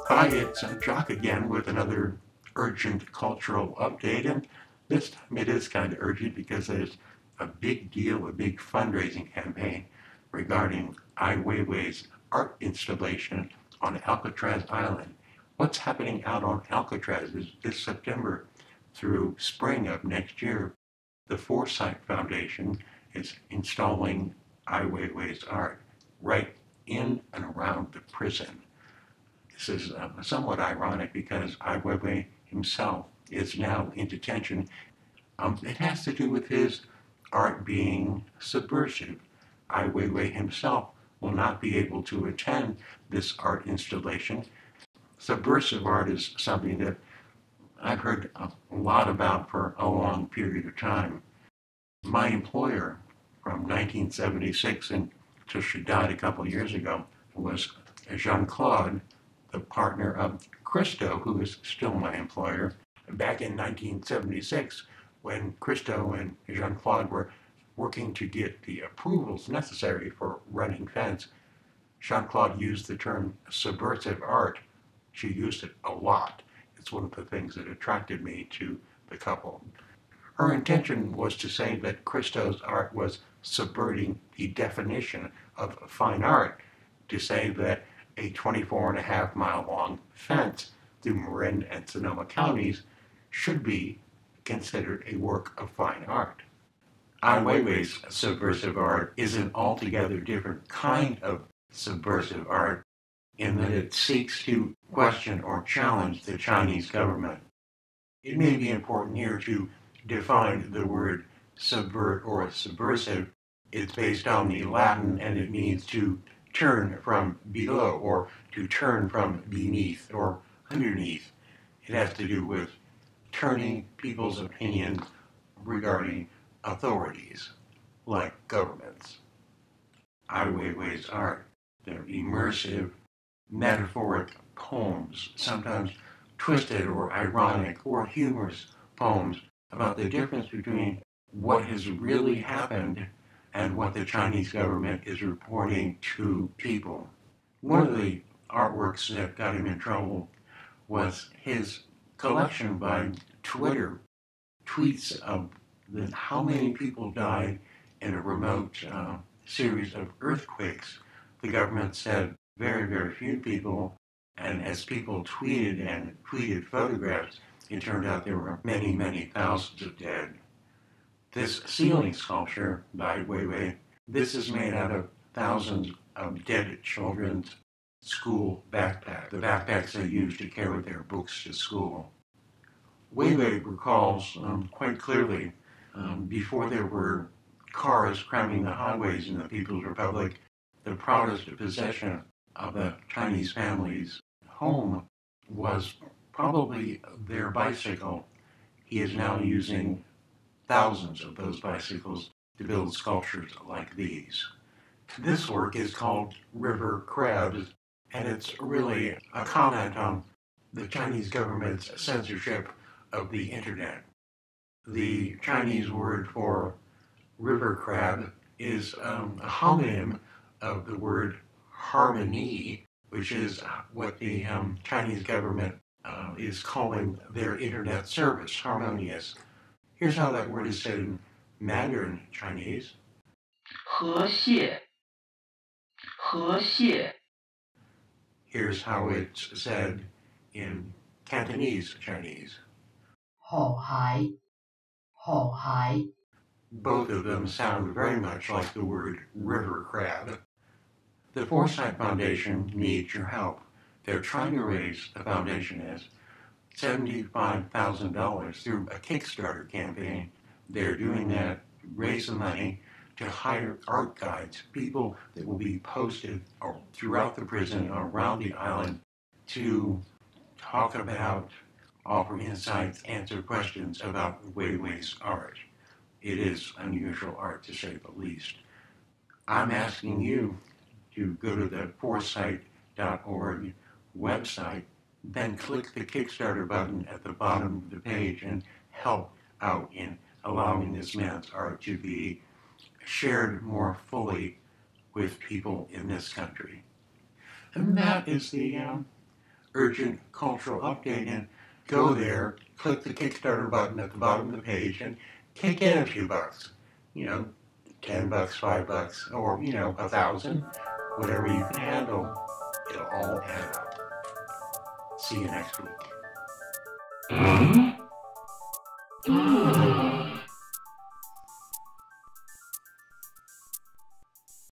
Hi, it's Jock again with another urgent cultural update, and this time it is kind of urgent because there's a big deal, a big fundraising campaign regarding Ai Weiwei's art installation on Alcatraz Island. What's happening out on Alcatraz is this September through spring of next year. The Foresight Foundation is installing Ai Weiwei's art right in and around the prison. This is somewhat ironic because Ai Weiwei himself is now in detention. It has to do with his art being subversive. Ai Weiwei himself will not be able to attend this art installation. Subversive art is something that I've heard a lot about for a long period of time. My employer from 1976 until she died a couple of years ago was Jean-Claude, the partner of Christo, who is still my employer. Back in 1976, when Christo and Jean-Claude were working to get the approvals necessary for running fence, Jean-Claude used the term subversive art. She used it a lot. It's one of the things that attracted me to the couple. Her intention was to say that Christo's art was subverting the definition of fine art, to say that a 24.5-mile-long fence through Marin and Sonoma counties should be considered a work of fine art. Ai Weiwei's subversive art is an altogether different kind of subversive art in that it seeks to question or challenge the Chinese government. It may be important here to define the word subvert or subversive. It's based on the Latin and it means to turn from below or to turn from beneath or underneath. It has to do with turning people's opinions regarding authorities, like governments. Ai Weiwei's art, they're immersive, metaphoric poems, sometimes twisted or ironic or humorous poems about the difference between what has really happened and what the Chinese government is reporting to people. One of the artworks that got him in trouble was his collection by Twitter, tweets of how many people died in a remote series of earthquakes. The government said very, very few people, and as people tweeted photographs, it turned out there were many, many thousands of dead. This ceiling sculpture by Weiwei, this is made out of thousands of dead children's school backpacks, the backpacks they used to carry their books to school. Weiwei recalls quite clearly, before there were cars cramming the highways in the People's Republic, the proudest possession of a Chinese family's home was probably their bicycle. He is now using thousands of those bicycles to build sculptures like these. This work is called River Crabs, and it's really a comment on the Chinese government's censorship of the internet. The Chinese word for river crab is a homonym of the word harmony, which is what the Chinese government is calling their internet service, harmonious. Here's how that word is said in Mandarin Chinese. 和谐,和谐. Here's how it's said in Cantonese Chinese. 好孩,好孩. Both of them sound very much like the word river crab. The Foresight Foundation needs your help. They're trying to raise, the foundation is, $75,000 through a Kickstarter campaign. They're doing that, raise the money to hire art guides, people that will be posted throughout the prison around the island to talk about, offer insights, answer questions about Weiwei's art. It is unusual art, to say the least. I'm asking you to go to the foresight.org website, then click the Kickstarter button at the bottom of the page and help out in allowing this man's art to be shared more fully with people in this country. And that is the urgent cultural update. And go there, click the Kickstarter button at the bottom of the page, and kick in a few bucks. You know, $10, $5, or, 1,000, whatever you can handle. It'll all add up. See you next week.